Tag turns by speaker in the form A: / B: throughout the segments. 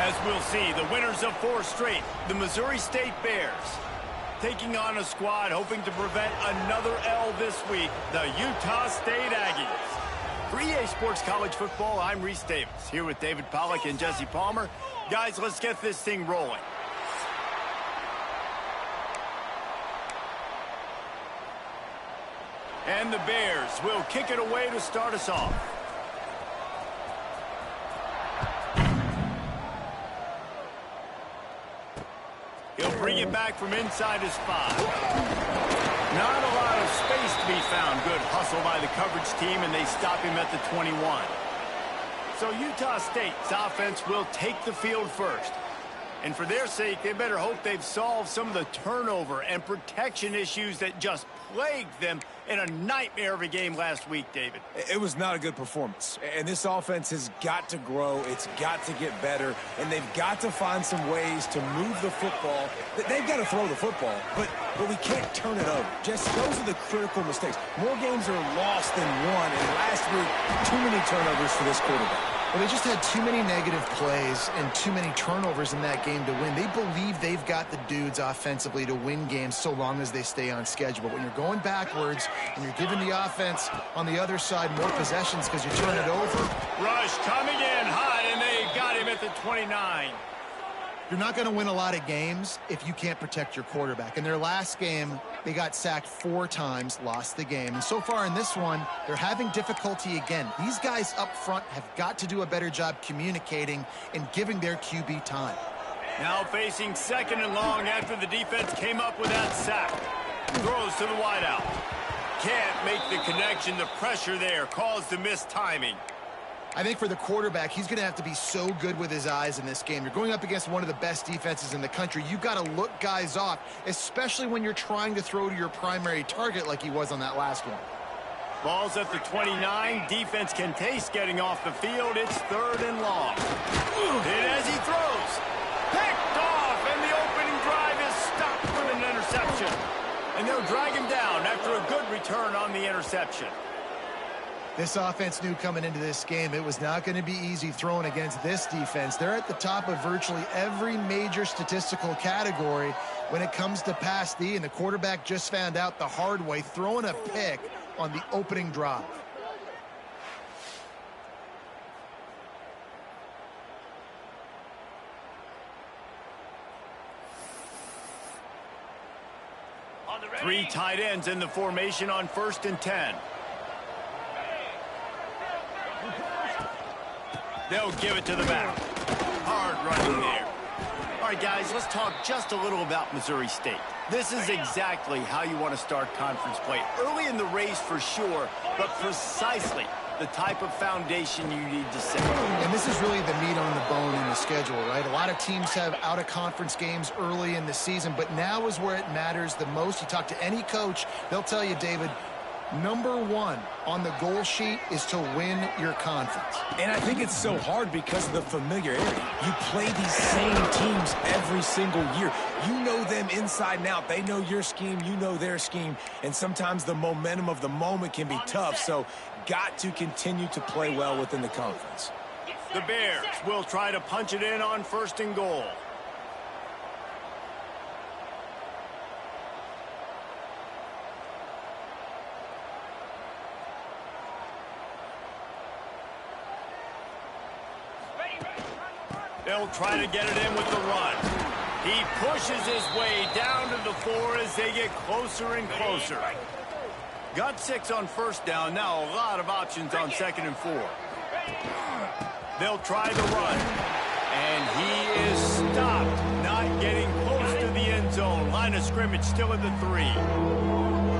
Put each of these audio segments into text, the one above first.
A: As we'll see, the winners of 4 straight, the Missouri State Bears, taking on a squad hoping to prevent another L this week, the Utah State Aggies. For EA Sports College Football, I'm Reese Davis, here with David Pollack and Jesse Palmer. Guys, let's get this thing rolling. And the Bears will kick it away to start us off. He'll bring it back from inside his 5. Not a lot of space to be found. Good hustle by the coverage team, and they stop him at the 21. So Utah State's offense will take the field first. And for their sake, they better hope they've solved some of the turnover and protection issues that just plagued them in a nightmare of a game last week, David.
B: It was not a good performance. And this offense has got to grow. It's got to get better. And they've got to find some ways to move the football. They've got to throw the football, but we can't turn it over. Just those are the critical mistakes. More games are lost than won. And last week, too many turnovers for this quarterback.
C: Well, they just had too many negative plays and too many turnovers in that game to win. They believe they've got the dudes offensively to win games so long as they stay on schedule. But when you're going backwards and you're giving the offense on the other side more possessions because you turn it over.
A: Rush coming in hot, and they got him at the 29.
C: You're not going to win a lot of games if you can't protect your quarterback. In their last game, they got sacked 4 times, lost the game. And so far in this one, they're having difficulty again. These guys up front have got to do a better job communicating and giving their QB time.
A: Now facing 2nd and long after the defense came up with that sack. Throws to the wideout. Can't make the connection. The pressure there caused the missed timing.
C: I think for the quarterback, he's going to have to be so good with his eyes in this game. You're going up against one of the best defenses in the country. You've got to look guys off, especially when you're trying to throw to your primary target like he was on that last one.
A: Ball's at the 29. Defense can taste getting off the field. It's 3rd and long. And as he throws, picked off, and the opening drive is stopped with an interception. And they'll drag him down after a good return on the interception.
C: This offense knew coming into this game it was not going to be easy throwing against this defense. They're at the top of virtually every major statistical category when it comes to pass D, and the quarterback just found out the hard way, throwing a pick on the opening drive.
A: Three tight ends in the formation on 1st and 10. They'll give it to the back. Hard running there. All right, guys, let's talk just a little about Missouri State. This is exactly how you want to start conference play. Early in the race for sure, but precisely the type of foundation you need to set.
C: And this is really the meat on the bone in the schedule, right? A lot of teams have out-of-conference games early in the season, but now is where it matters the most. You talk to any coach, they'll tell you, David, number 1 on the goal sheet is to win your conference.
B: And I think it's so hard because of the familiarity. You play these same teams every single year. You know them inside and out. They know your scheme, you know their scheme, and sometimes the momentum of the moment can be tough, so got to continue to play well within the conference.
A: The Bears will try to punch it in on 1st and goal. They'll try to get it in with the run. He pushes his way down to the 4 as they get closer and closer. Got 6 on 1st down. Now a lot of options on 2nd and 4. They'll try the run. And he is stopped, not getting close to the end zone. Line of scrimmage still at the 3.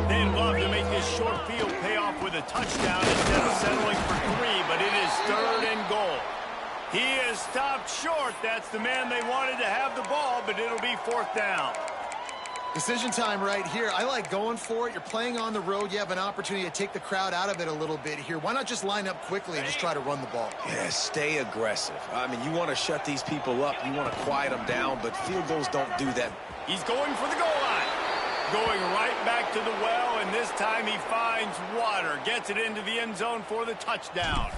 A: They'd love to make this short field pay off with a touchdown instead of settling for 3, but it is 3rd and goal. He is stopped short. That's the man they wanted to have the ball, but it'll be 4th down.
C: Decision time right here. I like going for it. You're playing on the road. You have an opportunity to take the crowd out of it a little bit here. Why not just line up quickly and just try to run the ball?
B: Yeah, stay aggressive. I mean, you want to shut these people up. You want to quiet them down, but field goals don't do that.
A: He's going for the goal line. Going right back to the well, and this time he finds water. Gets it into the end zone for the touchdown.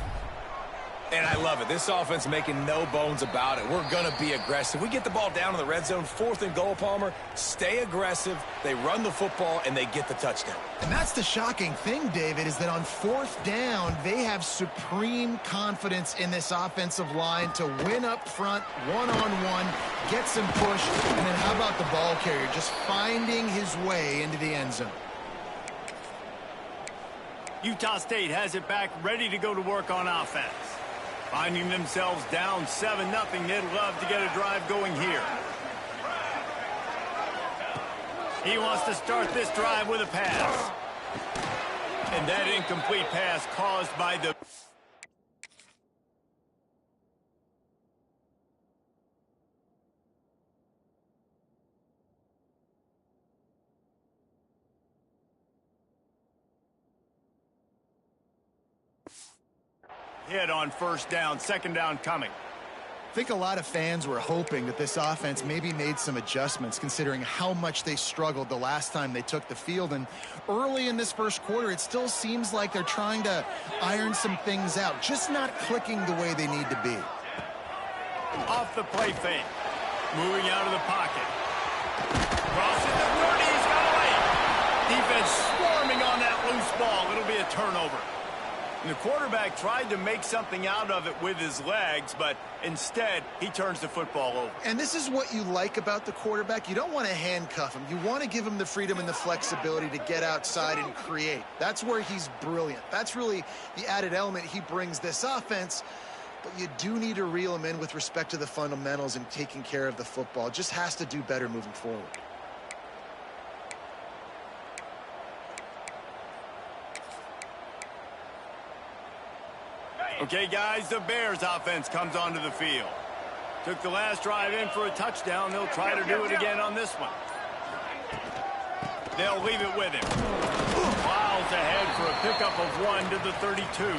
B: And I love it. This offense making no bones about it. We're going to be aggressive. We get the ball down in the red zone, 4th and goal, Palmer. Stay aggressive. They run the football, and they get the touchdown.
C: And that's the shocking thing, David, is that on 4th down, they have supreme confidence in this offensive line to win up front, one-on-one, get some push, and then how about the ball carrier just finding his way into the end zone?
A: Utah State has it back, ready to go to work on offense. Finding themselves down 7-0, they'd love to get a drive going here. He wants to start this drive with a pass. And that incomplete pass caused by the... hit on 1st down, 2nd down coming.
C: I think a lot of fans were hoping that this offense maybe made some adjustments considering how much they struggled the last time they took the field. And early in this 1st quarter, it still seems like they're trying to iron some things out, just not clicking the way they need to be.
A: Off the play fake. Moving out of the pocket. Crosses the 30, he's got away. Defense swarming on that loose ball. It'll be a turnover. And the quarterback tried to make something out of it with his legs, but instead, he turns the football over.
C: And this is what you like about the quarterback. You don't want to handcuff him. You want to give him the freedom and the flexibility to get outside and create. That's where he's brilliant. That's really the added element he brings this offense. But you do need to reel him in with respect to the fundamentals and taking care of the football. Just has to do better moving forward.
A: Okay, guys, the Bears offense comes onto the field. Took the last drive in for a touchdown. They'll try to do it again on this one. They'll leave it with him. Miles ahead for a pickup of 1 to the 32.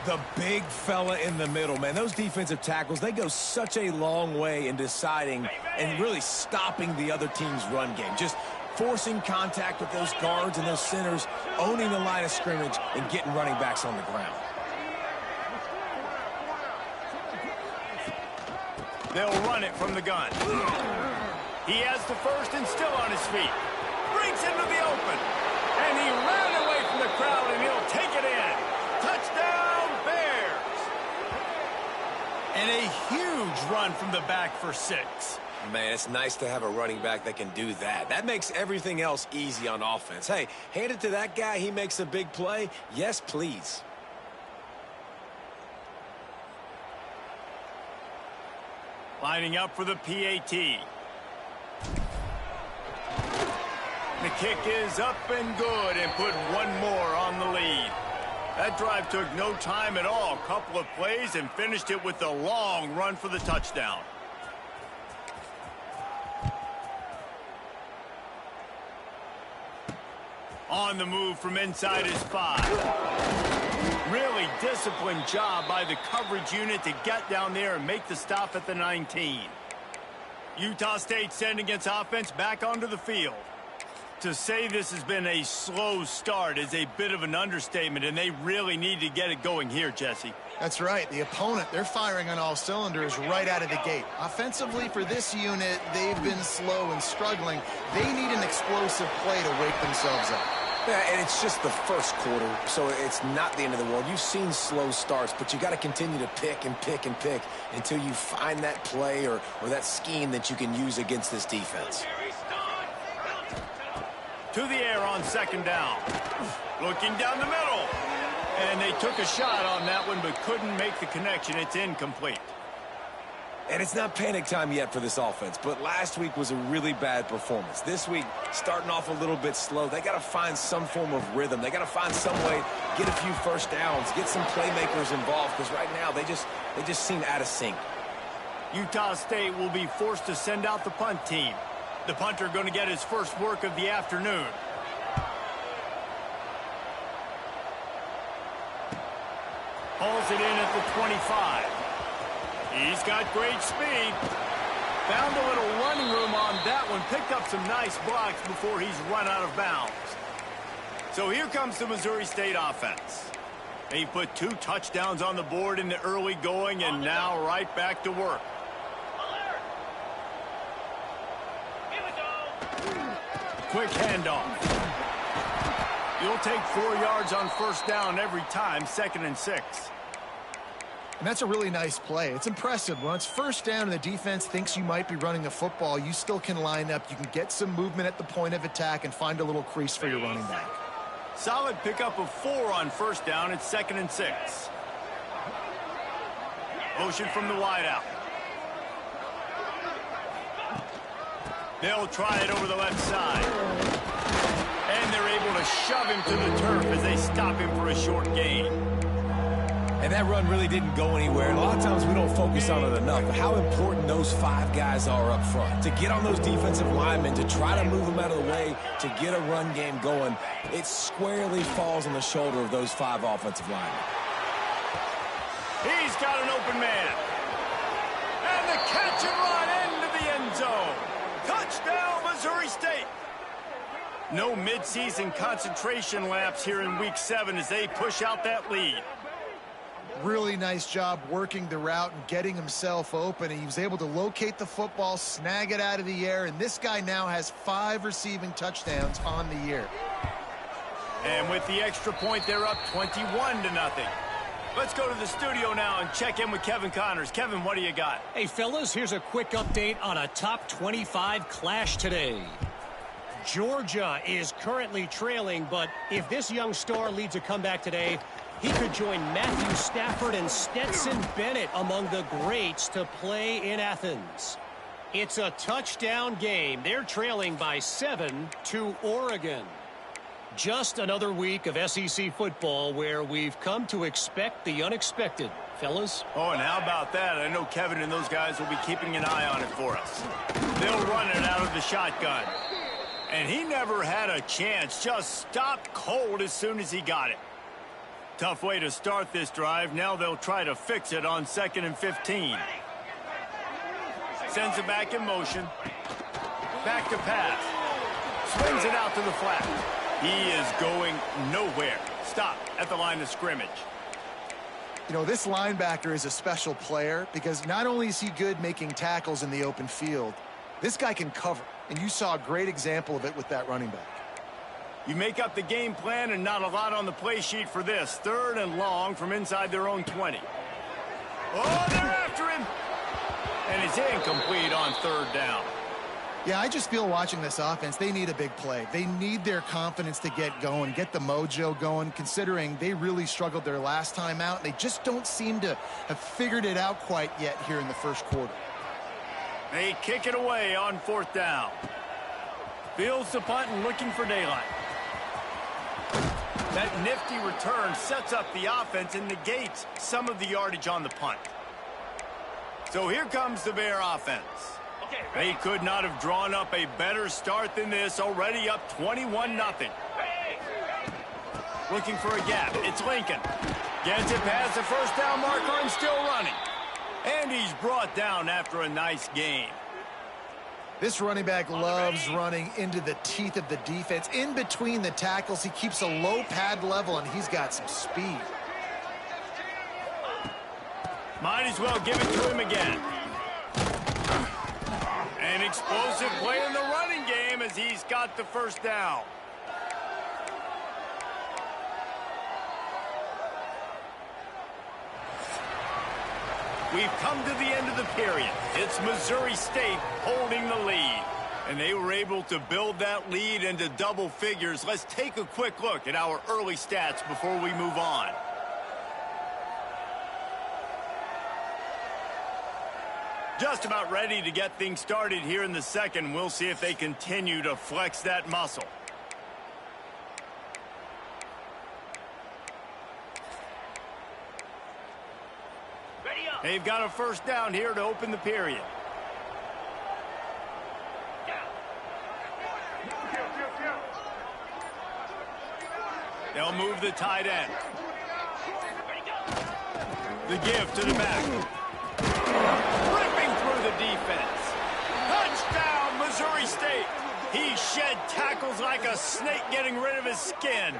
B: The big fella in the middle, man. Those defensive tackles, they go such a long way in deciding and really stopping the other team's run game. Just forcing contact with those guards and those centers, owning the line of scrimmage, and getting running backs on the ground.
A: They'll run it from the gun. He has the first and still on his feet. Breaks into the open. And he ran away from the crowd, and he'll take it in. Touchdown, Bears. And a huge run from the back for 6.
B: Man, it's nice to have a running back that can do that. That makes everything else easy on offense. Hey, hand it to that guy. He makes a big play. Yes, please.
A: Lining up for the PAT. The kick is up and good and put one more on the lead. That drive took no time at all. A couple of plays and finished it with a long run for the touchdown. On the move from inside his 5. Really disciplined job by the coverage unit to get down there and make the stop at the 19. Utah State sending its offense back onto the field. To say this has been a slow start is a bit of an understatement, and they really need to get it going here, Jesse.
C: That's right. The opponent, they're firing on all cylinders right out of the gate. Offensively, for this unit, they've been slow and struggling. They need an explosive play to wake themselves up.
B: Yeah, and it's just the 1st quarter, so it's not the end of the world. You've seen slow starts, but you got to continue to pick and pick and pick until you find that play or that scheme that you can use against this defense.
A: To the air on 2nd down. Looking down the middle. And they took a shot on that one, but couldn't make the connection. It's incomplete.
B: And it's not panic time yet for this offense, but last week was a really bad performance. This week, starting off a little bit slow. They got to find some form of rhythm. They got to find some way, get a few 1st downs, get some playmakers involved, because right now they just seem out of sync.
A: Utah State will be forced to send out the punt team. The punter going to get his first work of the afternoon. Hauls it in at the 25. He's got great speed. Found a little running room on that one. Picked up some nice blocks before he's run out of bounds. So here comes the Missouri State offense. They put 2 touchdowns on the board in the early going, and now right back to work. Quick handoff. You'll take 4 yards on first down every time, 2nd and 6.
C: And that's a really nice play. It's impressive. When it's first down and the defense thinks you might be running the football, you still can line up. You can get some movement at the point of attack and find a little crease for your running back.
A: Solid pickup of 4 on first down. It's 2nd and 6. Motion from the wideout. They'll try it over the left side. And they're able to shove him to the turf as they stop him for a short gain.
B: And that run really didn't go anywhere. And a lot of times we don't focus on it enough, but how important those 5 guys are up front. To get on those defensive linemen, to try to move them out of the way, to get a run game going, it squarely falls on the shoulder of those 5 offensive linemen.
A: He's got an open man. And the catch and run into the end zone. Touchdown, Missouri State. No midseason concentration laps here in Week 7 as they push out that lead.
C: Really nice job working the route and getting himself open. He was able to locate the football, snag it out of the air, and this guy now has 5 receiving touchdowns on the year.
A: And with the extra point, they're up 21-0. Let's go to the studio now and check in with Kevin Connors. Kevin, what do you got?
D: Hey, fellas, here's a quick update on a top 25 clash today. Georgia is currently trailing, but if this young star leads a comeback today, he could join Matthew Stafford and Stetson Bennett among the greats to play in Athens. It's a touchdown game. They're trailing by 7 to Oregon. Just another week of SEC football where we've come to expect the unexpected, fellas.
A: Oh, and how about that? I know Kevin and those guys will be keeping an eye on it for us. They'll run it out of the shotgun. And he never had a chance. Just stopped cold as soon as he got it. Tough way to start this drive. Now they'll try to fix it on 2nd and 15. Sends it back in motion. Back to pass. Swings it out to the flat. He is going nowhere. Stop at the line of scrimmage.
C: You know, this linebacker is a special player because not only is he good making tackles in the open field, this guy can cover. And you saw a great example of it with that running back.
A: You make up the game plan and not a lot on the play sheet for this. 3rd and long from inside their own 20. Oh, they're after him. And it's incomplete on 3rd down.
C: Yeah, I just feel watching this offense, they need a big play. They need their confidence to get going, get the mojo going, considering they really struggled their last time out. They just don't seem to have figured it out quite yet here in the first quarter.
A: They kick it away on 4th down. Fields the punt and looking for daylight. That nifty return sets up the offense and negates some of the yardage on the punt. So here comes the Bear offense. They could not have drawn up a better start than this, already up 21-0. Looking for a gap. It's Lincoln. Gets it past the first down marker and still running. And he's brought down after a nice game.
C: This running back loves running into the teeth of the defense. In between the tackles, he keeps a low pad level, and he's got some speed.
A: Might as well give it to him again. An explosive play in the running game as he's got the first down. We've come to the end of the period. It's Missouri State holding the lead. And they were able to build that lead into double figures. Let's take a quick look at our early stats before we move on. Just about ready to get things started here in the second. We'll see if they continue to flex that muscle. They've got a first down here to open the period. They'll move the tight end. The give to the back. Ripping through the defense. Touchdown, Missouri State. He shed tackles like a snake getting rid of his skin.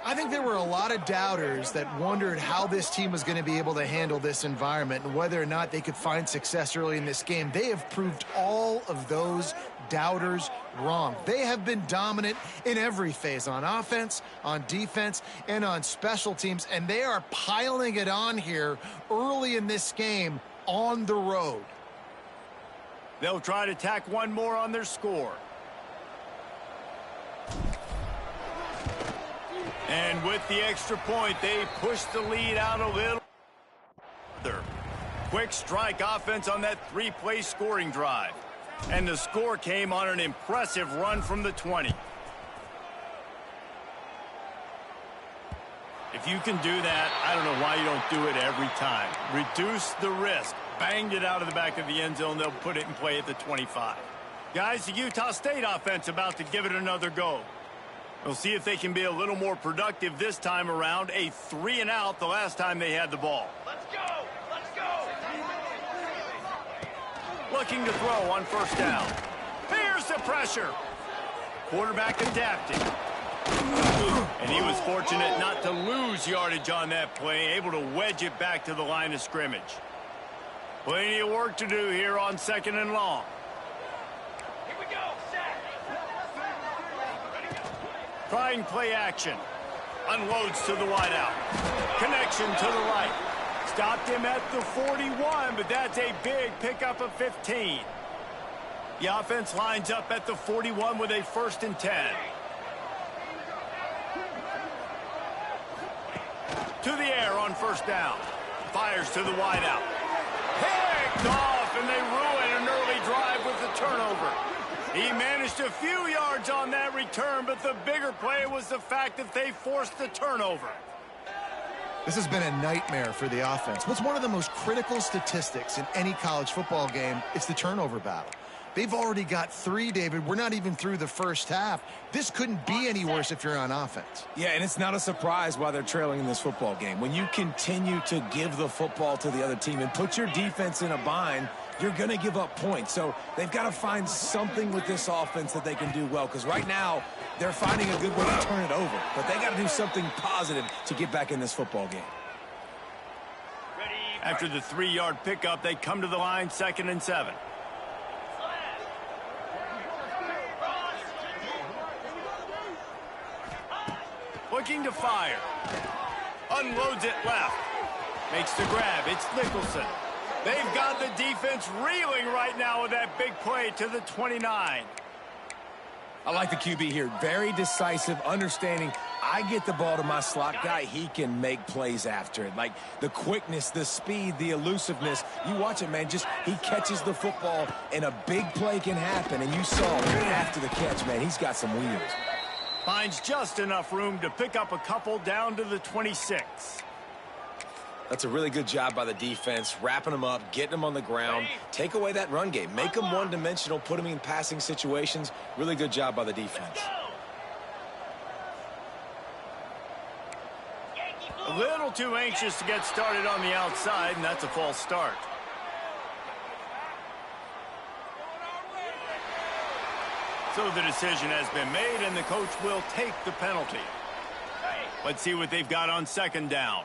C: I think there were a lot of doubters that wondered how this team was going to be able to handle this environment and whether or not they could find success early in this game. They have proved all of those doubters wrong. They have been dominant in every phase, on offense, on defense, and on special teams, and they are piling it on here early in this game on the road.
A: They'll try to tack one more on their score. And with the extra point, they push the lead out a little further. Quick strike offense on that three-play scoring drive. And the score came on an impressive run from the 20. If you can do that, I don't know why you don't do it every time. Reduce the risk. Banged it out of the back of the end zone. They'll put it in play at the 25. Guys, the Utah State offense about to give it another go. We'll see if they can be a little more productive this time around. A 3-and-out the last time they had the ball.
E: Let's go! Let's go!
A: Looking to throw on first down. Here's the pressure. Quarterback adapting. And he was fortunate not to lose yardage on that play, able to wedge it back to the line of scrimmage. Plenty of work to do here on 2nd and long.
E: Here we go! Set!
A: Trying play action. Unloads to the wideout. Connection to the right. Stopped him at the 41, but that's a big pickup of 15. The offense lines up at the 41 with a 1st and 10. To the air on first down. Fires to the wideout. Picked off, and they ruin an early drive with the turnover. He managed a few yards on that return, but the bigger play was the fact that they forced the turnover.
C: This has been a nightmare for the offense. What's one of the most critical statistics in any college football game? It's the turnover battle. They've already got 3, David. We're not even through the first half. This couldn't be any worse if you're on offense.
B: Yeah, and it's not a surprise why they're trailing in this football game. When you continue to give the football to the other team and put your defense in a bind, you're going to give up points. So they've got to find something with this offense that they can do well, because right now they're finding a good way to turn it over. But they got to do something positive to get back in this football game.
A: After the 3-yard pickup, they come to the line 2nd and 7. Looking to fire. Unloads it left. Makes the grab. It's Nicholson. They've got the defense reeling right now with that big play to the 29.
B: I like the QB here. Very decisive, understanding I get the ball to my slot guy, he can make plays after it. Like the quickness, the speed, the elusiveness. You watch it, man. Just he catches the football and a big play can happen. And you saw after the catch, man, he's got some wheels.
A: Finds just enough room to pick up a couple down to the 26.
B: That's a really good job by the defense, wrapping them up, getting them on the ground. Take away that run game. Make them one-dimensional, put them in passing situations. Really good job by the defense.
A: A little too anxious to get started on the outside, and that's a false start. So the decision has been made, and the coach will take the penalty. Let's see what they've got on 2nd down.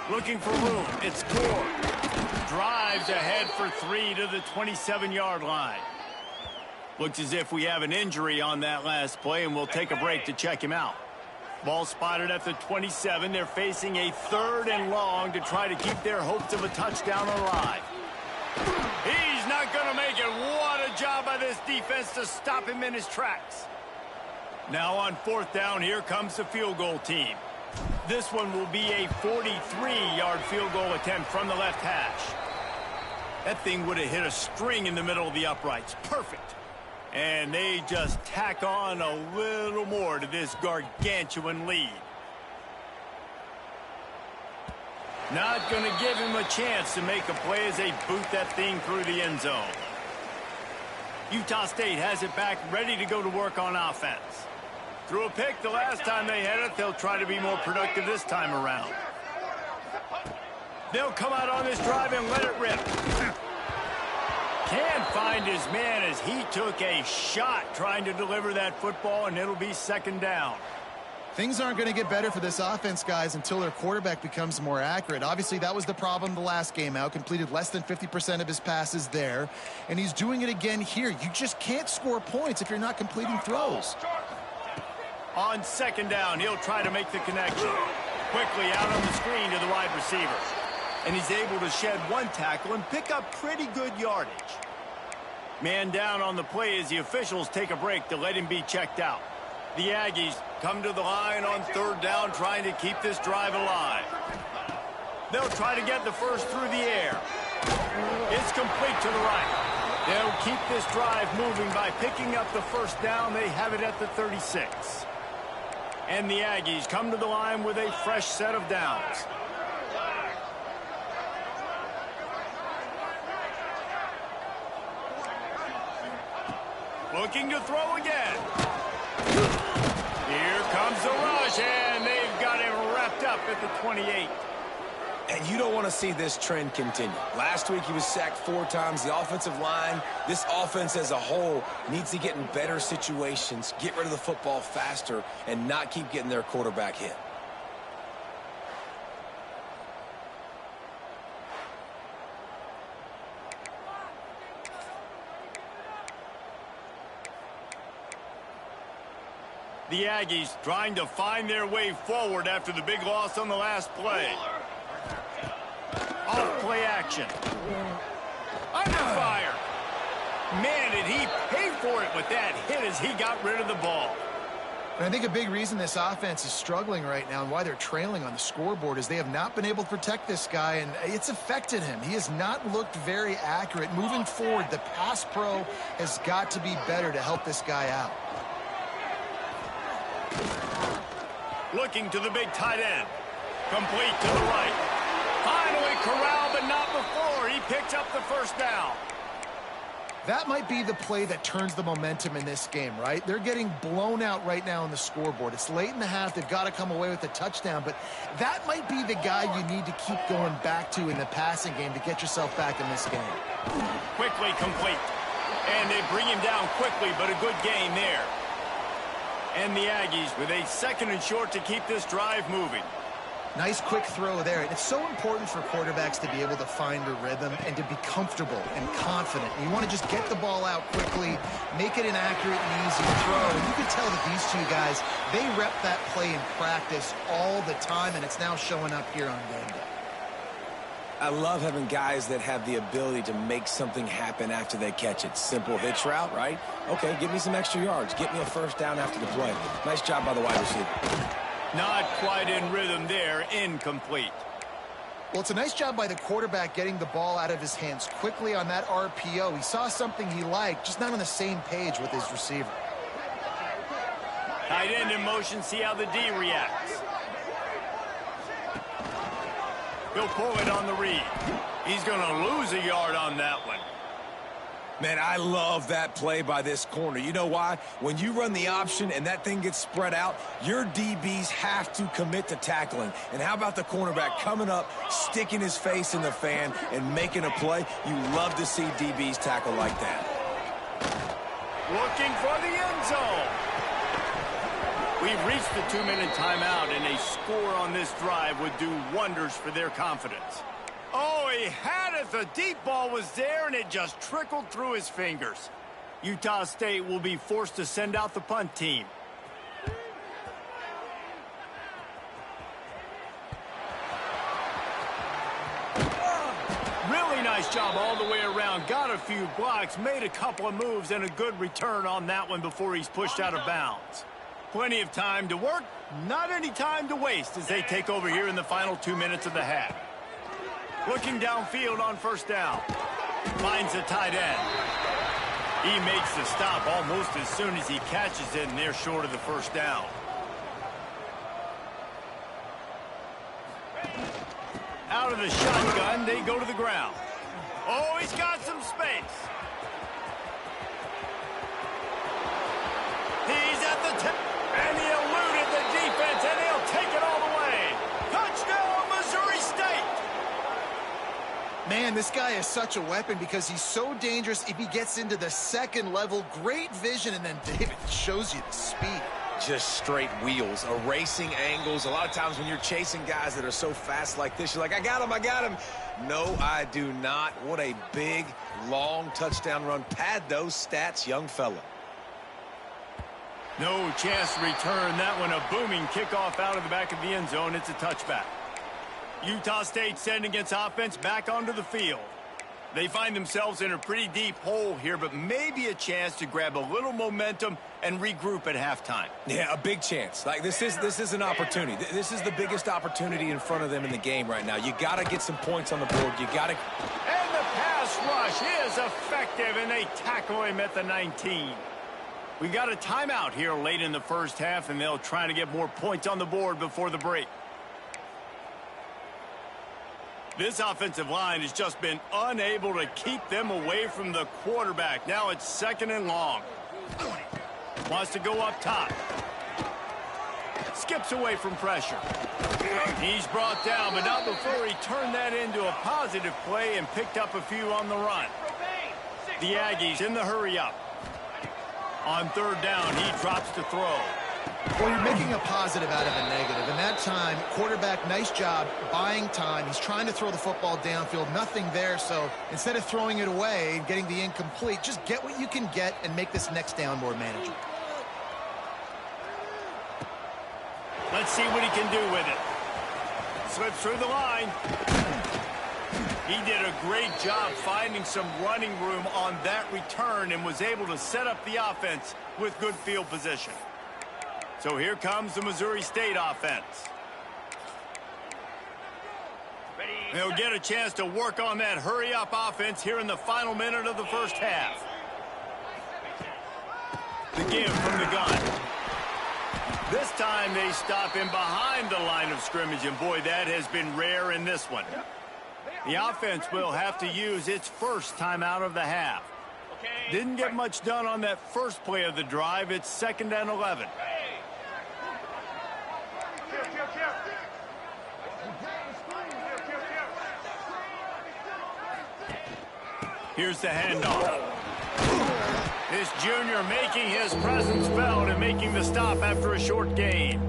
A: Looking for room. It's Gore. Drives ahead for 3 to the 27-yard line. Looks as if we have an injury on that last play, and we'll take a break to check him out. Ball spotted at the 27. They're facing a 3rd and long to try to keep their hopes of a touchdown alive. He's not going to make it. What a job by this defense to stop him in his tracks. Now on 4th down, here comes the field goal team. This one will be a 43-yard field goal attempt from the left hash. That thing would have hit a string in the middle of the uprights. Perfect. And they just tack on a little more to this gargantuan lead. Not going to give him a chance to make a play as they boot that thing through the end zone. Utah State has it back, ready to go to work on offense. Threw a pick the last time they had it. They'll try to be more productive this time around. They'll come out on this drive and let it rip. Can't find his man as he took a shot trying to deliver that football, and it'll be second down.
C: Things aren't going to get better for this offense, guys, until their quarterback becomes more accurate. Obviously, that was the problem the last game out. Completed less than 50% of his passes there, and he's doing it again here. You just can't score points if you're not completing throws.
A: On second down, he'll try to make the connection. Quickly out on the screen to the wide receiver. And he's able to shed one tackle and pick up pretty good yardage. Man down on the play as the officials take a break to let him be checked out. The Aggies come to the line on third down, trying to keep this drive alive. They'll try to get the first through the air. It's complete to the right. They'll keep this drive moving by picking up the first down. They have it at the 36. And the Aggies come to the line with a fresh set of downs. Looking to throw again. Here comes the rush, and they've got him wrapped up at the 28.
B: And you don't want to see this trend continue. Last week he was sacked 4 times. The offensive line, this offense as a whole, needs to get in better situations, get rid of the football faster, and not keep getting their quarterback hit.
A: The Aggies trying to find their way forward after the big loss on the last play. Off play action. Under fire. Man, did he pay for it with that hit as he got rid of the ball.
C: And I think a big reason this offense is struggling right now and why they're trailing on the scoreboard is they have not been able to protect this guy, and it's affected him. He has not looked very accurate. Moving forward, the pass pro has got to be better to help this guy out.
A: Looking to the big tight end. Complete to the right. Finally corralled, but not before. He picks up the first down.
C: That might be the play that turns the momentum in this game, right? They're getting blown out right now on the scoreboard. It's late in the half. They've got to come away with a touchdown, but that might be the guy you need to keep going back to in the passing game to get yourself back in this game.
A: Quickly complete. And they bring him down quickly, but a good gain there. And the Aggies with a second and short to keep this drive moving.
C: Nice quick throw there. And it's so important for quarterbacks to be able to find a rhythm and to be comfortable and confident. You want to just get the ball out quickly, make it an accurate and easy throw. And you can tell that these two guys, they rep that play in practice all the time, and it's now showing up here on game day.
B: I love having guys that have the ability to make something happen after they catch it. Simple hitch route, right? Okay, give me some extra yards. Get me a first down after the play. Nice job by the wide receiver.
A: Not quite in rhythm there. Incomplete.
C: Well, it's a nice job by the quarterback getting the ball out of his hands quickly on that RPO. He saw something he liked, just not on the same page with his receiver.
A: Tight end in motion, see how the D reacts. He'll pull it on the read. He's going to lose a yard on that one.
B: Man, I love that play by this corner. You know why? When you run the option and that thing gets spread out, your DBs have to commit to tackling. And how about the cornerback coming up, sticking his face in the fan, and making a play? You love to see DBs tackle like that.
A: Looking for the end zone. We've reached the 2-minute timeout, and a score on this drive would do wonders for their confidence. Oh, he had it. The deep ball was there, and it just trickled through his fingers. Utah State will be forced to send out the punt team. Really nice job all the way around. Got a few blocks, made a couple of moves, and a good return on that one before he's pushed out of bounds. Plenty of time to work, not any time to waste as they take over here in the final 2 minutes of the half. Looking downfield on first down. Finds the tight end. He makes the stop almost as soon as he catches it, and they're short of the first down. Out of the shotgun, they go to the ground. Oh, he's got some space. He's at the tip, and he eluded the defense, and he'll take it all the way. Touchdown, Missouri State!
C: Man, this guy is such a weapon because he's so dangerous if he gets into the second level. Great vision, and then David shows you the speed.
B: Just straight wheels, erasing angles. A lot of times when you're chasing guys that are so fast like this, you're like, I got him, I got him. No, I do not. What a big, long touchdown run. Pad those stats, young fella.
A: No chance to return that one. A booming kickoff out of the back of the end zone. It's a touchback. Utah State sending its offense back onto the field. They find themselves in a pretty deep hole here, but maybe a chance to grab a little momentum and regroup at halftime.
B: Yeah, a big chance. Like this is an opportunity. This is the biggest opportunity in front of them in the game right now. You got to get some points on the board. You got to.
A: And the pass rush is effective, and they tackle him at the 19. We got a timeout here late in the first half, and they'll try to get more points on the board before the break. This offensive line has just been unable to keep them away from the quarterback. Now it's 2nd and long. Wants to go up top. Skips away from pressure. He's brought down, but not before he turned that into a positive play and picked up a few on the run. The Aggies in the hurry-up. On 3rd down, he drops to throw.
C: Well, you're making a positive out of a negative. And that time, quarterback, nice job buying time. He's trying to throw the football downfield. Nothing there. So instead of throwing it away and getting the incomplete, just get what you can get and make this next down more manageable.
A: Let's see what he can do with it. Slips through the line. He did a great job finding some running room on that return and was able to set up the offense with good field position. So here comes the Missouri State offense. They'll get a chance to work on that hurry-up offense here in the final minute of the first half. The give from the gun. This time they stop him behind the line of scrimmage, and boy, that has been rare in this one. The offense will have to use its first timeout of the half. Didn't get much done on that first play of the drive. It's 2nd and 11. Here's the handoff. This junior making his presence felt and making the stop after a short gain.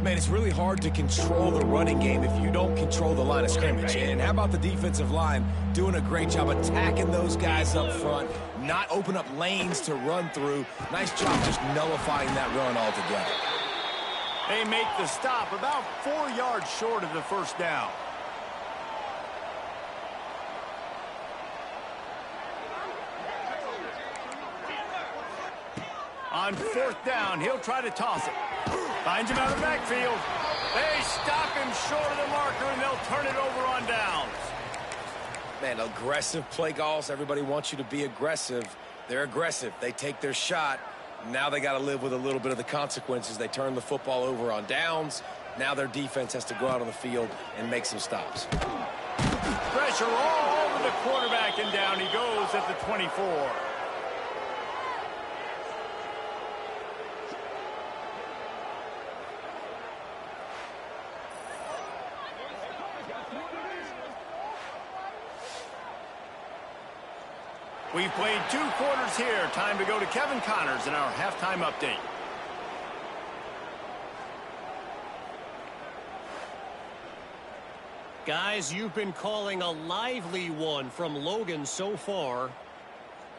B: Man, it's really hard to control the running game if you don't control the line of scrimmage. And how about the defensive line doing a great job attacking those guys up front, not open up lanes to run through. Nice job just nullifying that run altogether.
A: They make the stop about 4 yards short of the first down. On 4th down, he'll try to toss it. Finds him out of the backfield. They stop him short of the marker, and they'll turn it over on downs.
B: Man, aggressive play calls. Everybody wants you to be aggressive. They're aggressive. They take their shot. Now they got to live with a little bit of the consequences. They turn the football over on downs. Now their defense has to go out on the field and make some stops.
A: Pressure all over the quarterback, and down he goes at the 24. We've played 2 quarters here. Time to go to Kevin Connors in our halftime update.
D: Guys, you've been calling a lively one from Logan so far.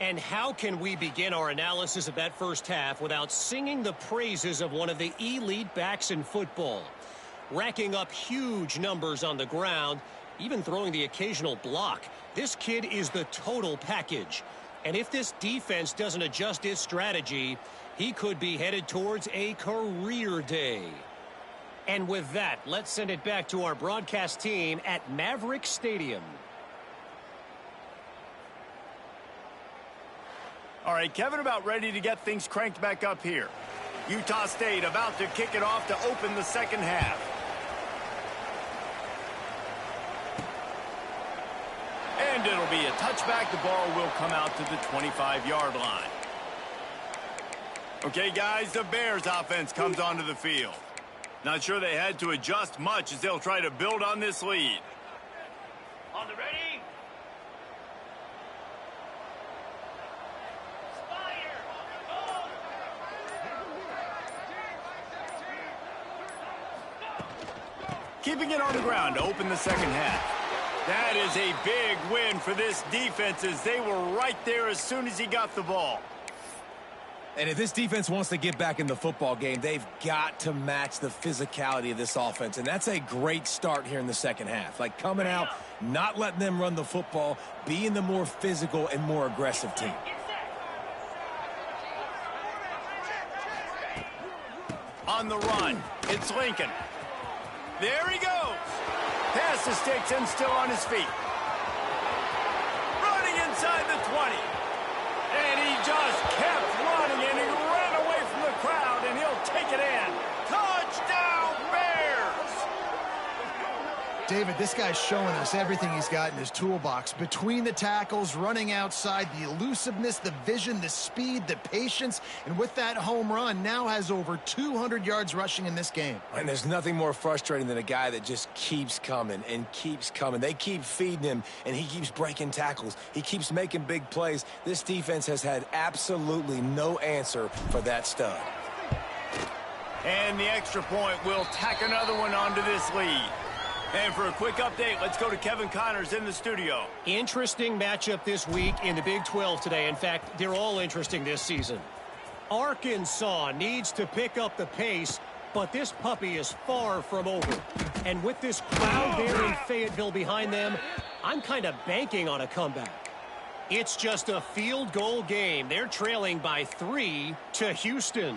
D: And how can we begin our analysis of that first half without singing the praises of one of the elite backs in football? Racking up huge numbers on the ground, even throwing the occasional block. This kid is the total package. And if this defense doesn't adjust its strategy, he could be headed towards a career day. And with that, let's send it back to our broadcast team at Maverick Stadium.
A: All right, Kevin, about ready to get things cranked back up here. Utah State about to kick it off to open the second half. And it'll be a touchback. The ball will come out to the 25-yard line. Okay, guys, the Bears offense comes onto the field. Not sure they had to adjust much as they'll try to build on this lead.
E: On the ready,
A: keeping it on the ground to open the second half. That is a big win for this defense as they were right there as soon as he got the ball.
B: And if this defense wants to get back in the football game, they've got to match the physicality of this offense. And that's a great start here in the second half. Like coming out, not letting them run the football, being the more physical and more aggressive team.
A: On the run, it's Lincoln. There he goes. Pass the sticks and still on his feet. Running inside the 20. And he just kept running, and he ran away from the crowd, and he'll take it in. Touchdown, Bears!
C: David, this guy's showing us everything he's got in his toolbox. Between the tackles, running outside, the elusiveness, the vision, the speed, the patience, and with that home run, now has over 200 yards rushing in this game.
B: And there's nothing more frustrating than a guy that just keeps coming and keeps coming. They keep feeding him, and he keeps breaking tackles. He keeps making big plays. This defense has had absolutely no answer for that stud.
A: And the extra point will tack another one onto this lead. And for a quick update, let's go to Kevin Connors in the studio.
D: Interesting matchup this week in the Big 12 today. In fact, they're all interesting this season. Arkansas needs to pick up the pace, but this puppy is far from over. And with this crowd there in Fayetteville behind them, I'm kind of banking on a comeback. It's just a field goal game. They're trailing by 3 to Houston.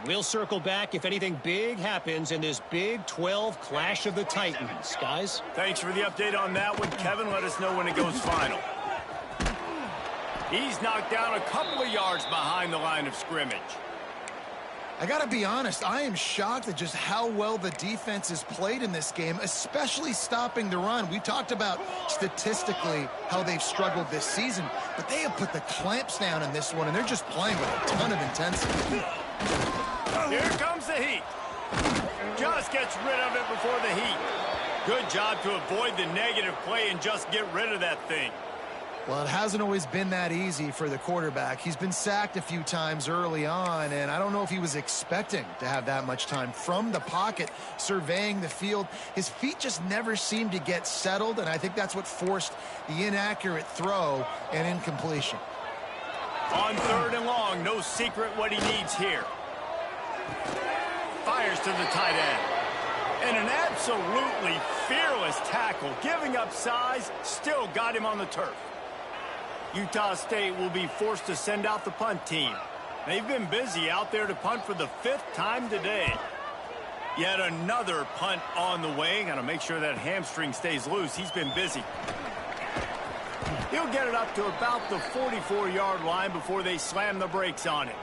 D: We'll circle back if anything big happens in this Big 12 Clash of the Titans. Guys?
A: Thanks for the update on that one, Kevin. Let us know when it goes final. He's knocked down a couple of yards behind the line of scrimmage.
C: I got to be honest, I am shocked at just how well the defense has played in this game, especially stopping the run. We talked about statistically how they've struggled this season, but they have put the clamps down in this one, and they're just playing with a ton of intensity.
A: Here comes the heat. Just gets rid of it before the heat. Good job to avoid the negative play and just get rid of that thing.
C: Well, it hasn't always been that easy for the quarterback. He's been sacked a few times early on, and I don't know if he was expecting to have that much time from the pocket, surveying the field. His feet just never seemed to get settled, and I think that's what forced the inaccurate throw and incompletion.
A: On 3rd and long, no secret what he needs here. Fires to the tight end. And an absolutely fearless tackle, giving up size, still got him on the turf. Utah State will be forced to send out the punt team. They've been busy out there to punt for the 5th time today. Yet another punt on the way. Got to make sure that hamstring stays loose. He's been busy. He'll get it up to about the 44-yard line before they slam the brakes on it.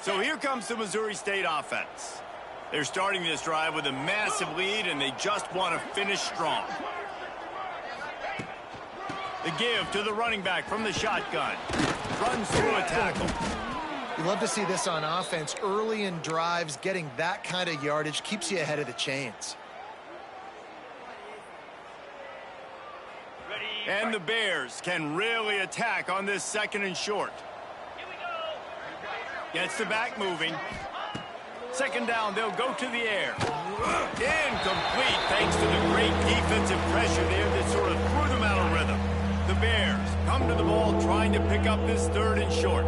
A: So here comes the Missouri State offense. They're starting this drive with a massive lead, and they just want to finish strong. The give to the running back from the shotgun. Runs through a tackle.
C: You love to see this on offense. Early in drives, getting that kind of yardage keeps you ahead of the chains.
A: And the Bears can really attack on this 2nd and short. Gets the back moving. 2nd down, they'll go to the air. Incomplete thanks to the great defensive pressure there that sort of threw them out of rhythm. The Bears come to the ball trying to pick up this 3rd and short.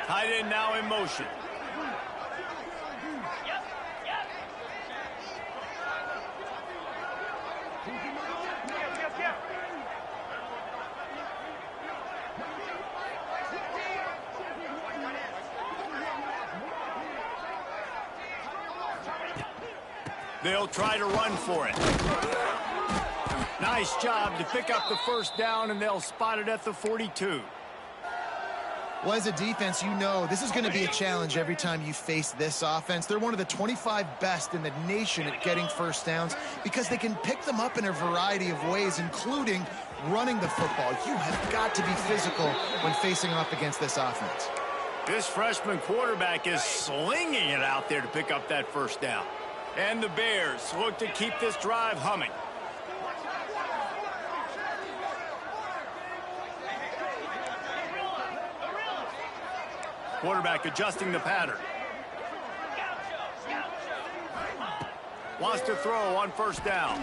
A: Tight end now in motion. They'll try to run for it. Nice job to pick up the 1st down, and they'll spot it at the 42.
C: Well, as a defense, you know this is going to be a challenge every time you face this offense. They're one of the 25 best in the nation at getting 1st downs because they can pick them up in a variety of ways, including running the football. You have got to be physical when facing off against this offense.
A: This freshman quarterback is slinging it out there to pick up that 1st down. And the Bears look to keep this drive humming. Quarterback adjusting the pattern. Wants to throw on first down.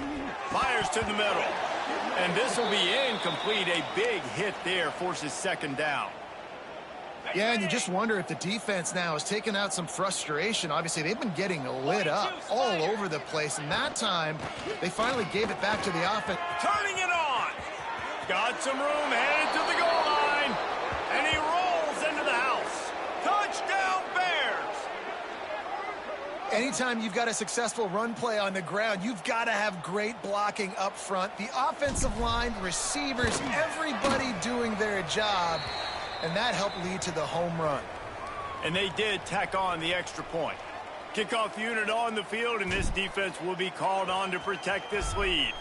A: Fires to the middle. And this will be incomplete. A big hit there forces second down.
C: Yeah, and you just wonder if the defense now has taken out some frustration. Obviously, they've been getting lit up all over the place. And that time, they finally gave it back to the offense.
A: Turning it on. Got some room, headed to the goal line. And he rolls into the house. Touchdown, Bears.
C: Anytime you've got a successful run play on the ground, you've got to have great blocking up front. The offensive line, receivers, everybody doing their job. And that helped lead to the home run.
A: And they did tack on the extra point. Kickoff unit on the field, and this defense will be called on to protect this lead.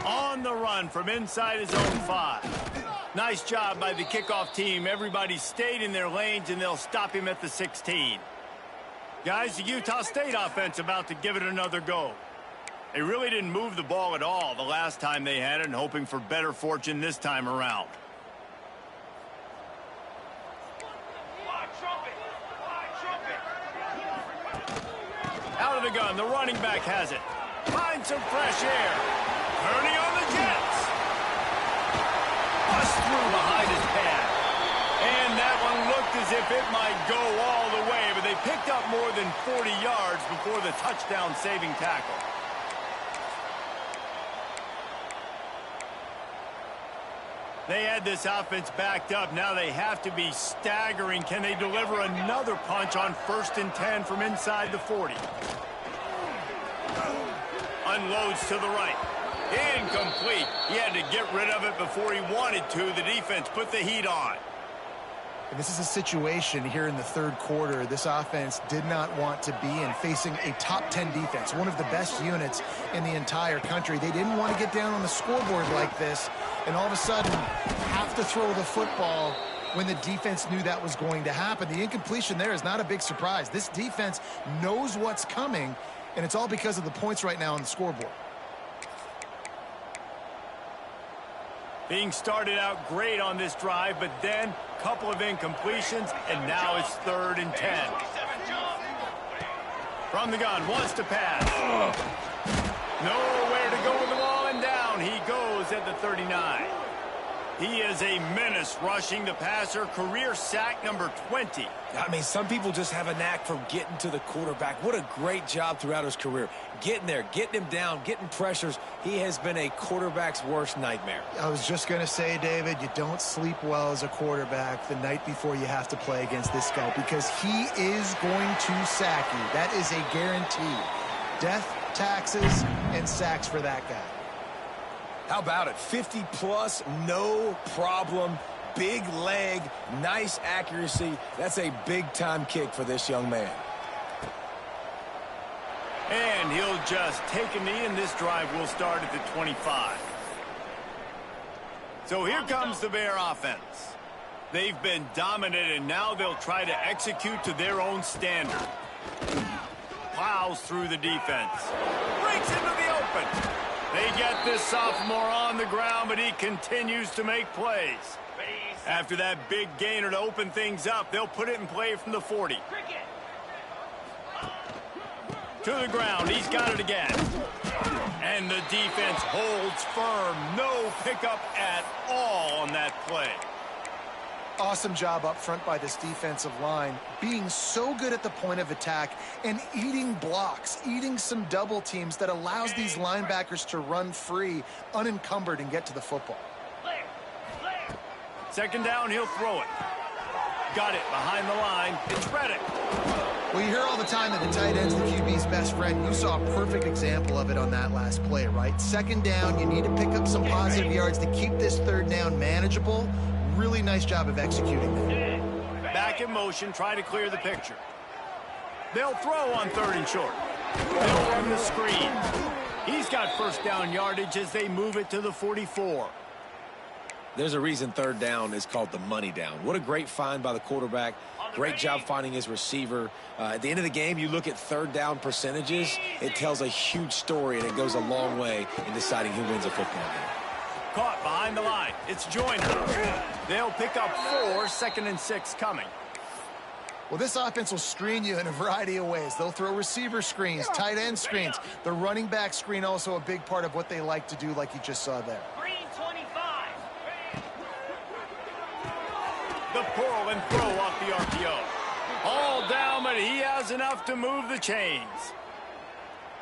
A: On the run from inside his own 5. Nice job by the kickoff team. Everybody stayed in their lanes, and they'll stop him at the 16. Guys, the Utah State offense about to give it another go. They really didn't move the ball at all the last time they had it, and hoping for better fortune this time around. Out of the gun, the running back has it. Finds some fresh air. Turning on the Jets. Bust through behind his pad. And that one looked as if it might go all the way, but they picked up more than 40 yards before the touchdown-saving tackle. They had this offense backed up. Now they have to be staggering. Can they deliver another punch on 1st and 10 from inside the 40? Unloads to the right. Incomplete. He had to get rid of it before he wanted to. The defense put the heat on.
C: And this is a situation here in the third quarter this offense did not want to be in, facing a top 10 defense, one of the best units in the entire country. They didn't want to get down on the scoreboard like this and all of a sudden have to throw the football when the defense knew that was going to happen. The incompletion there is not a big surprise. This defense knows what's coming, and it's all because of the points right now on the scoreboard.
A: Being started out great on this drive, but then a couple of incompletions, and now it's 3rd and 10. From the gun, wants to pass. Nowhere to go with the ball, and down he goes at the 39. He is a menace rushing the passer. Career sack number 20.
B: I mean, some people just have a knack for getting to the quarterback. What a great job throughout his career. Getting there, getting him down, getting pressures. He has been a quarterback's worst nightmare.
C: I was just going to say, David, you don't sleep well as a quarterback the night before you have to play against this guy because he is going to sack you. That is a guarantee. Death, taxes, and sacks for that guy.
B: How about it? 50-plus, no problem. Big leg, nice accuracy. That's a big-time kick for this young man.
A: And he'll just take a knee, and this drive will start at the 25. So here comes the Bear offense. They've been dominant, and now they'll try to execute to their own standard. Plows through the defense. Breaks into the open. They get this sophomore on the ground, but he continues to make plays. After that big gainer to open things up, they'll put it in play from the 40. To the ground, he's got it again. And the defense holds firm. No pickup at all on that play.
C: Awesome job up front by this defensive line, being so good at the point of attack and eating blocks, eating some double teams that allows these linebackers to run free, unencumbered, and get to the football.
A: Second down, he'll throw it. Got it behind the line. It's Reddick.
C: Well, you hear all the time that the tight end's the QB's best friend. You saw a perfect example of it on that last play, right? Second down, you need to pick up some positive yards to keep this third down manageable. Really nice job of executing that.
A: Back in motion, try to clear the picture. They'll throw on 3rd and short. They'll run the screen. He's got first down yardage as they move it to the 44.
B: There's a reason 3rd down is called the money down. What a great find by the quarterback. Great job finding his receiver. At the end of the game, you look at 3rd down percentages. It tells a huge story, and it goes a long way in deciding who wins a football game.
A: caught behind the line. It's Joyner. They'll pick up 4, 2nd and 6 coming.
C: Well, this offense will screen you in a variety of ways. They'll throw receiver screens, tight end screens. The running back screen also a big part of what they like to do, like you just saw there.
E: Green 25.
A: The pull and throw off the RPO. All down, but he has enough to move the chains.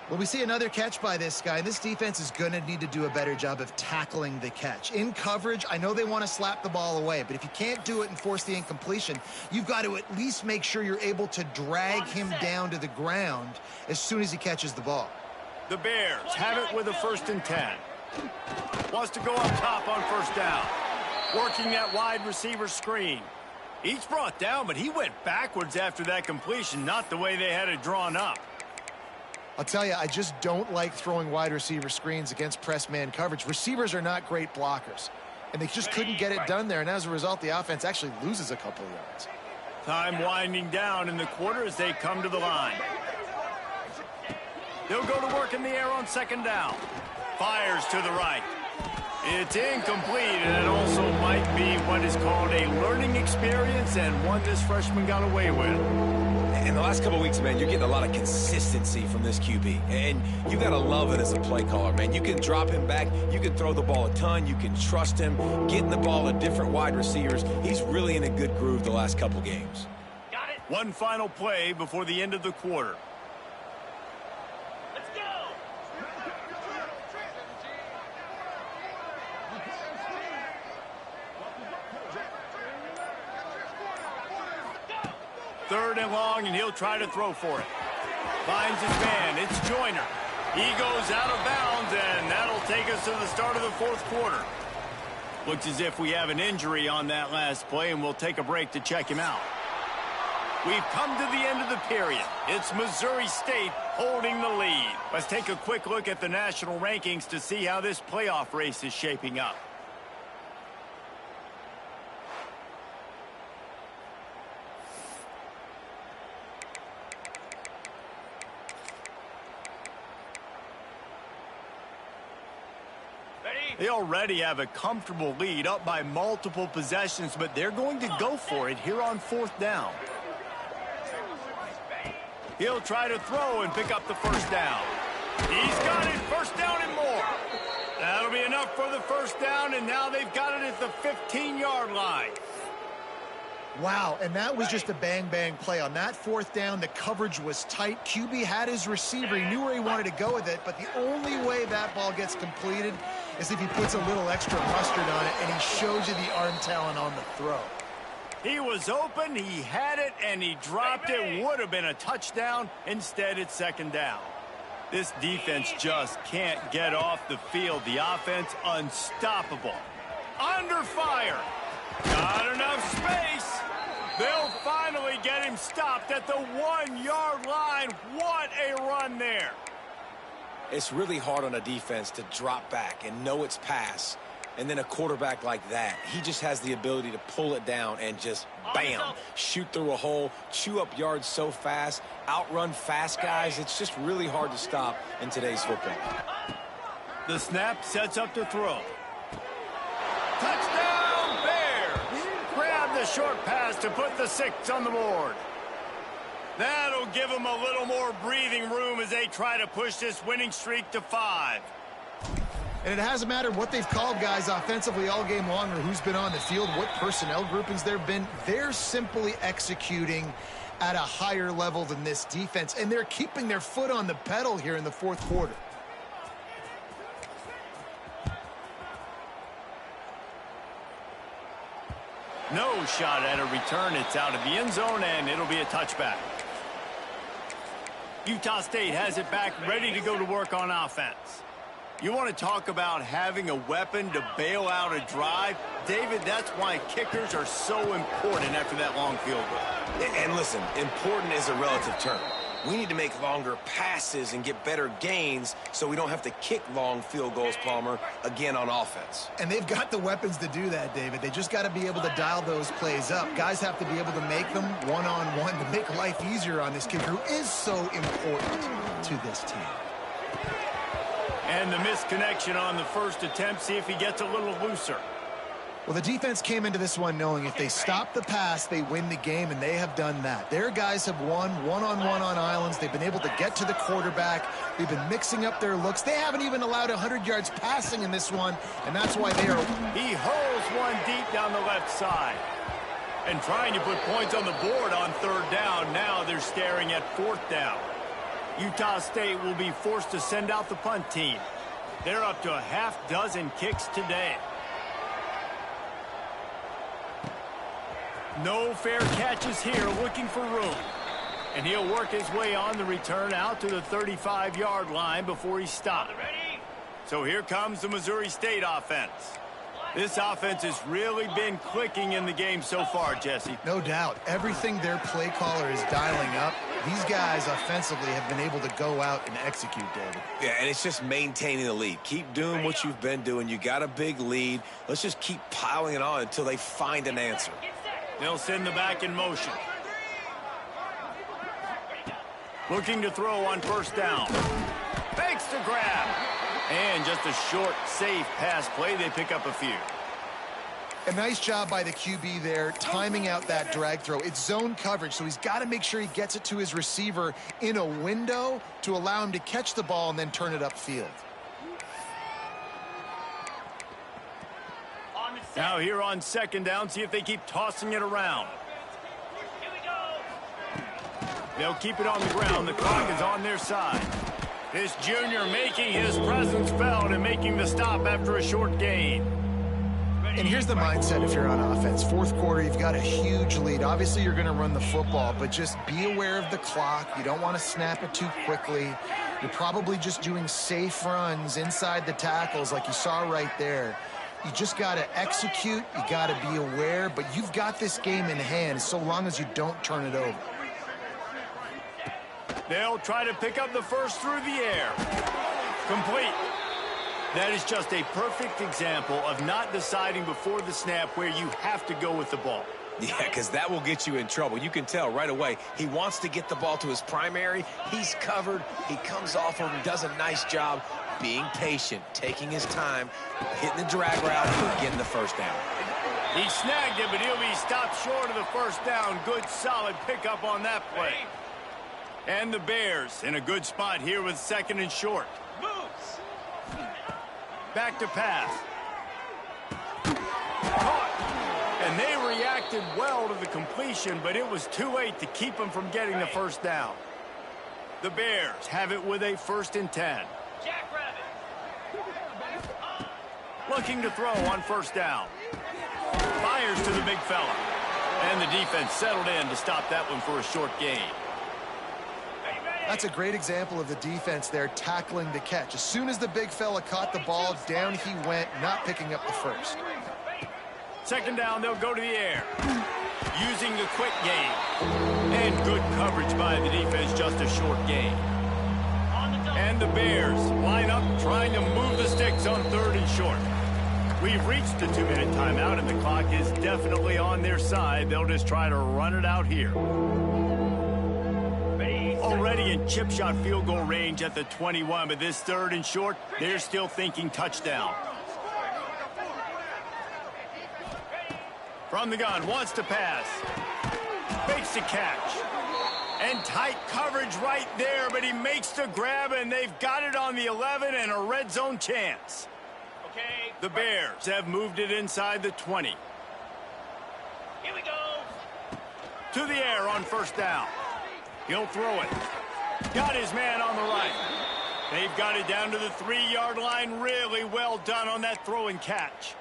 C: Well, we see another catch by this guy. This defense is going to need to do a better job of tackling the catch. In coverage, I know they want to slap the ball away, but if you can't do it and force the incompletion, you've got to at least make sure you're able to drag him down to the ground as soon as he catches the ball.
A: The Bears have it with a 1st and 10. Wants to go up top on 1st down. Working that wide receiver screen. He's brought down, but he went backwards after that completion, not the way they had it drawn up.
C: I'll tell you, I just don't like throwing wide receiver screens against press man coverage. Receivers are not great blockers, and they just couldn't get it done there, and as a result, the offense actually loses a couple of yards.
A: Time winding down in the quarter as they come to the line. They'll go to work in the air on 2nd down. Fires to the right. It's incomplete, and it also might be what is called a learning experience and one this freshman got away with.
B: In the last couple of weeks, man, you're getting a lot of consistency from this QB. And you got to love it as a play caller, man. You can drop him back. You can throw the ball a ton. You can trust him. Getting the ball to different wide receivers. He's really in a good groove the last couple games.
E: Got it.
A: One final play before the end of the quarter.
E: Let's go.
A: 3rd and long, and he'll try to throw for it. Finds his man. It's Joyner. He goes out of bounds, and that'll take us to the start of the 4th quarter. Looks as if we have an injury on that last play, and we'll take a break to check him out. We've come to the end of the period. It's Missouri State holding the lead. Let's take a quick look at the national rankings to see how this playoff race is shaping up. They already have a comfortable lead up by multiple possessions, but they're going to go for it here on 4th down. He'll try to throw and pick up the 1st down. He's got it, 1st down and more. That'll be enough for the 1st down, and now they've got it at the 15-yard line.
C: Wow, and that was just a bang-bang play. On that 4th down, the coverage was tight. QB had his receiver. He knew where he wanted to go with it, but the only way that ball gets completed is if he puts a little extra mustard on it, and he shows you the arm talent on the throw.
A: He was open, he had it, and he dropped it. Would have been a touchdown. Instead, it's 2nd down. This defense just can't get off the field. The offense unstoppable. Under fire. Not enough space. They'll finally get him stopped at the 1-yard line. What a run there.
B: It's really hard on a defense to drop back and know it's pass. And then a quarterback like that, he just has the ability to pull it down and just, bam, shoot through a hole, chew up yards so fast, outrun fast guys. It's just really hard to stop in today's football.
A: The snap sets up to throw. Touchdown, Bears! Grab the short pass to put the 6 on the board. That'll give them a little more breathing room as they try to push this winning streak to 5.
C: And it hasn't mattered what they've called guys offensively all game long or who's been on the field, what personnel groupings there have been. They're simply executing at a higher level than this defense, and they're keeping their foot on the pedal here in the 4th quarter.
A: No shot at a return. It's out of the end zone, and it'll be a touchback. Utah State has it back, ready to go to work on offense. You want to talk about having a weapon to bail out a drive? David, that's why kickers are so important after that long field goal.
B: And listen, important is a relative term. We need to make longer passes and get better gains so we don't have to kick long field goals, Palmer, again on offense.
C: And they've got the weapons to do that, David. They just got to be able to dial those plays up. Guys have to be able to make them one-on-one to make life easier on this kicker who is so important to this team.
A: And the misconnection on the first attempt. See if he gets a little looser.
C: Well, the defense came into this one knowing if they stop the pass, they win the game, and they have done that. Their guys have won one-on-one on islands. They've been able to get to the quarterback. They've been mixing up their looks. They haven't even allowed 100 yards passing in this one, and that's why they are...
A: He holds one deep down the left side. And trying to put points on the board on third down. Now they're staring at fourth down. Utah State will be forced to send out the punt team. They're up to a half dozen kicks today. No fair catches here, looking for room. And he'll work his way on the return out to the 35-yard line before he stopped. So here comes the Missouri State offense. This offense has really been clicking in the game so far, Jesse.
C: No doubt. Everything their play caller is dialing up, these guys offensively have been able to go out and execute, David.
B: Yeah, and it's just maintaining the lead. Keep doing what you've been doing. You got a big lead. Let's just keep piling it on until they find an answer.
A: They'll send the back in motion. Looking to throw on first down. Fakes to grab. And just a short, safe pass play. They pick up a few.
C: A nice job by the QB there, timing out that drag throw. It's zone coverage, so he's got to make sure he gets it to his receiver in a window to allow him to catch the ball and then turn it upfield.
A: Now here on second down, see if they keep tossing it around.
E: Here we go.
A: They'll keep it on the ground. The clock is on their side. This junior making his presence felt and making the stop after a short gain.
C: And here's the mindset if you're on offense. Fourth quarter, you've got a huge lead. Obviously, you're going to run the football, but just be aware of the clock. You don't want to snap it too quickly. You're probably just doing safe runs inside the tackles like you saw right there. You just got to execute. You got to be aware, but you've got this game in hand so long as you don't turn it over.
A: They'll try to pick up the first through the air. Complete. That is just a perfect example of not deciding before the snap where you have to go with the ball.
B: Yeah, because that will get you in trouble. You can tell right away he wants to get the ball to his primary. He's covered. He comes off of him, does a nice job being patient, taking his time, hitting the drag route, and getting the first down.
A: He snagged it, but he'll be stopped short of the first down. Good, solid pickup on that play. And the Bears in a good spot here with second and short.
E: Moves.
A: Back to pass. Caught. And they reacted well to the completion, but it was too late to keep them from getting the first down. The Bears have it with a 1st and 10.
E: Jackrabbit.
A: Looking to throw on first down. Fires to the big fella. And the defense settled in to stop that one for a short gain.
C: That's a great example of the defense there tackling the catch. As soon as the big fella caught the ball, down he went, not picking up the first.
A: Second down, they'll go to the air. Using the quick game. And good coverage by the defense, just a short gain. And the Bears line up trying to move the sticks on 3rd and short. We've reached the 2-minute timeout, and the clock is definitely on their side. They'll just try to run it out here. Already in chip shot field goal range at the 21, but this 3rd and short, they're still thinking touchdown. From the gun, wants to pass. Fakes the catch. And tight coverage right there, but he makes the grab, and they've got it on the 11 and a red zone chance.
E: Okay.
A: The Bears have moved it inside the 20.
E: Here we go.
A: To the air on first down. He'll throw it. Got his man on the right. They've got it down to the 3-yard line. Really well done on that throw and catch.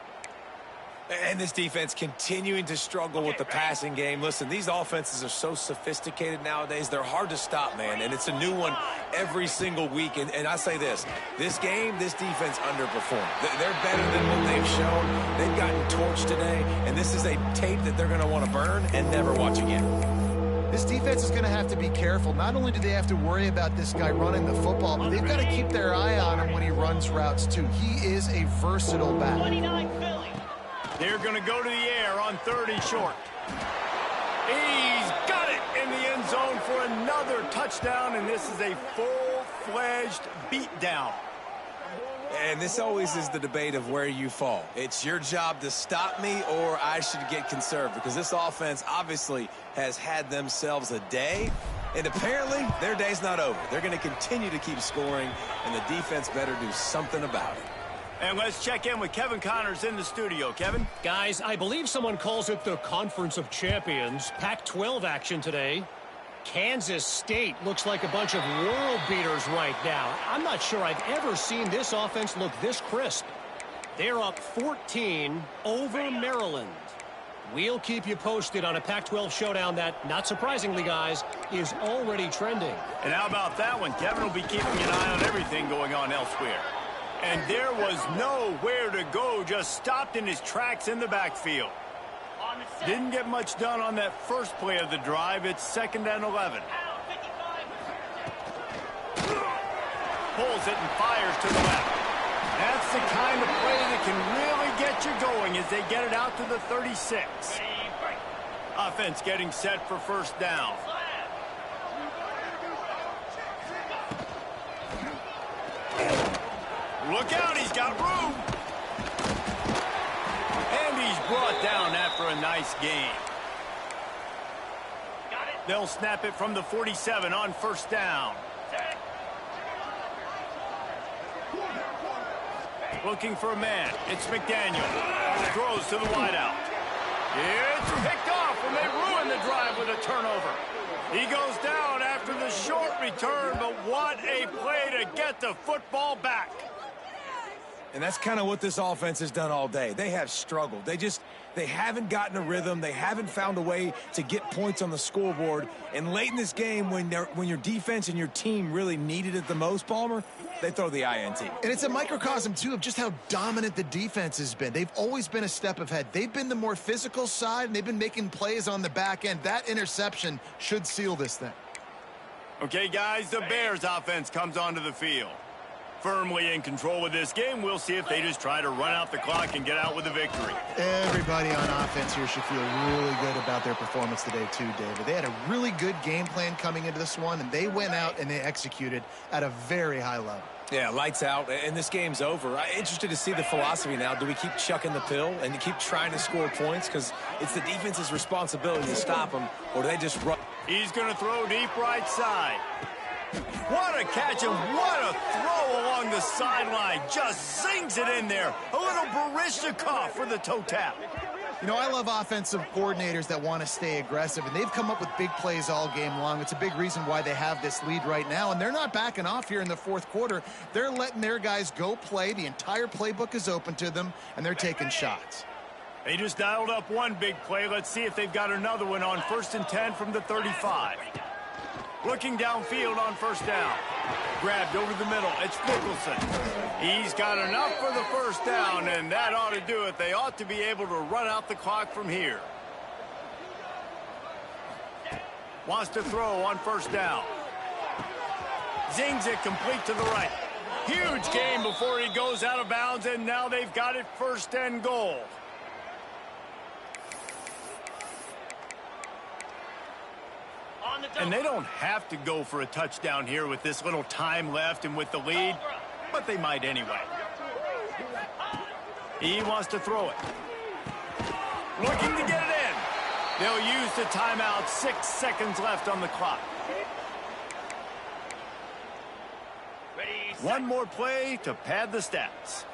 B: And this defense continuing to struggle with the passing game. Listen, these offenses are so sophisticated nowadays. They're hard to stop, man. And it's a new one every single week. And I say this game, this defense underperformed. They're better than what they've shown. They've gotten torched today. And this is a tape that they're going to want to burn and never watch again.
C: This defense is going to have to be careful. Not only do they have to worry about this guy running the football, but they've got to keep their eye on him when he runs routes, too. He is a versatile back.
E: 29 Philly.
A: They're going to go to the air on 3rd and short. He's got it in the end zone for another touchdown, and this is a full-fledged beatdown.
B: And this always is the debate of where you fall. It's your job to stop me, or I should get conserved, because this offense obviously has had themselves a day, and apparently their day's not over. They're going to continue to keep scoring, and the defense better do something about it.
A: And let's check in with Kevin Connors in the studio. Kevin?
D: Guys, I believe someone calls it the Conference of Champions. Pac-12 action today. Kansas State looks like a bunch of world beaters right now. I'm not sure I've ever seen this offense look this crisp. They're up 14 over Maryland. We'll keep you posted on a Pac-12 showdown that, not surprisingly, guys, is already trending.
A: And how about that one? Kevin will be keeping an eye on everything going on elsewhere. And there was nowhere to go, just stopped in his tracks in the backfield. Didn't get much done on that first play of the drive. It's 2nd and 11. Pulls it and fires to the left. That's the kind of play that can really get you going as they get it out to the 36. Offense getting set for first down. Look out, he's got room. And he's brought down after a nice gain. They'll snap it from the 47 on first down. Looking for a man. It's McDaniel. Throws to the wideout. It's picked off, and they ruin the drive with a turnover. He goes down after the short return, but what a play to get the football back.
B: And that's kind of what this offense has done all day. They have struggled. They haven't gotten a rhythm. They haven't found a way to get points on the scoreboard. And late in this game, when your defense and your team really needed it the most, Palmer, they throw the INT.
C: And it's a microcosm, too, of just how dominant the defense has been. They've always been a step ahead. They've been the more physical side, and they've been making plays on the back end. That interception should seal this thing.
A: Okay, guys, the Bears offense comes onto the field. Firmly in control of this game. We'll see if they just try to run out the clock and get out with a victory.
C: Everybody on offense here should feel really good about their performance today, too, David. They had a really good game plan coming into this one, and they went out and they executed at a very high level.
B: Yeah, lights out, and this game's over. I'm interested to see the philosophy now. Do we keep chucking the pill and keep trying to score points? Because it's the defense's responsibility to stop them, or do they just run?
A: He's going to throw deep right side. What a catch and what a throw along the sideline. Just sings it in there. A little Barishnikov for the toe tap.
C: You know, I love offensive coordinators that want to stay aggressive, and they've come up with big plays all game long. It's a big reason why they have this lead right now, and they're not backing off here in the fourth quarter. They're letting their guys go play. The entire playbook is open to them, and they're taking shots.
A: They just dialed up one big play. Let's see if they've got another one on 1st and 10 from the 35. Looking downfield on first down. Grabbed over the middle. It's Nicholson. He's got enough for the first down, and that ought to do it. They ought to be able to run out the clock from here. Wants to throw on first down. Zings it complete to the right. Huge gain before he goes out of bounds, and now they've got it 1st and goal. And they don't have to go for a touchdown here with this little time left and with the lead, but they might anyway. He wants to throw it. Looking to get it in. They'll use the timeout. 6 seconds left on the clock. One more play to pad the stats.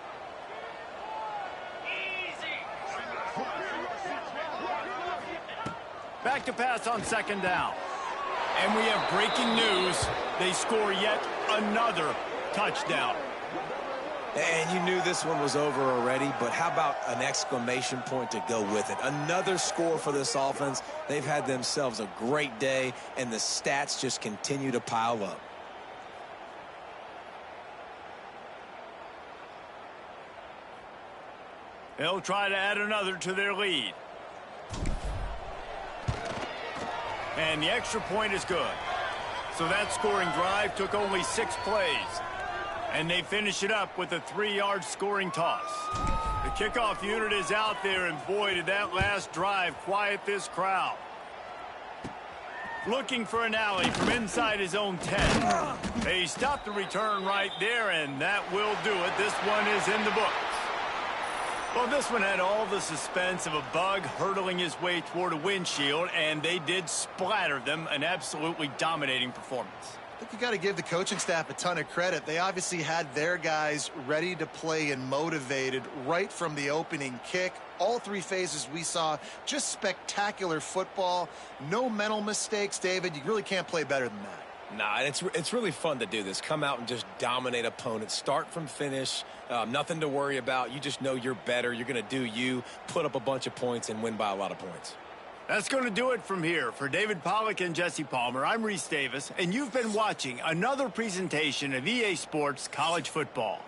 A: Back to pass on 2nd down. And we have breaking news. They score yet another touchdown.
B: And you knew this one was over already, but how about an exclamation point to go with it? Another score for this offense. They've had themselves a great day, and the stats just continue to pile up.
A: They'll try to add another to their lead. And the extra point is good. So that scoring drive took only 6 plays. And they finish it up with a 3-yard scoring toss. The kickoff unit is out there, and boy, did that last drive quiet this crowd. Looking for an alley from inside his own 10. They stopped the return right there, and that will do it. This one is in the books. Well, this one had all the suspense of a bug hurtling his way toward a windshield, and they did splatter them. An absolutely dominating performance.
C: I think you got to give the coaching staff a ton of credit. They obviously had their guys ready to play and motivated right from the opening kick. All three phases we saw just spectacular football. No mental mistakes, David. You really can't play better than that.
B: Nah, it's really fun to do this. Come out and just dominate opponents. Start from finish. Nothing to worry about. You just know you're better. You're going to do you, put up a bunch of points, and win by a lot of points.
A: That's going to do it from here. For David Pollack and Jesse Palmer, I'm Reese Davis, and you've been watching another presentation of EA Sports College Football.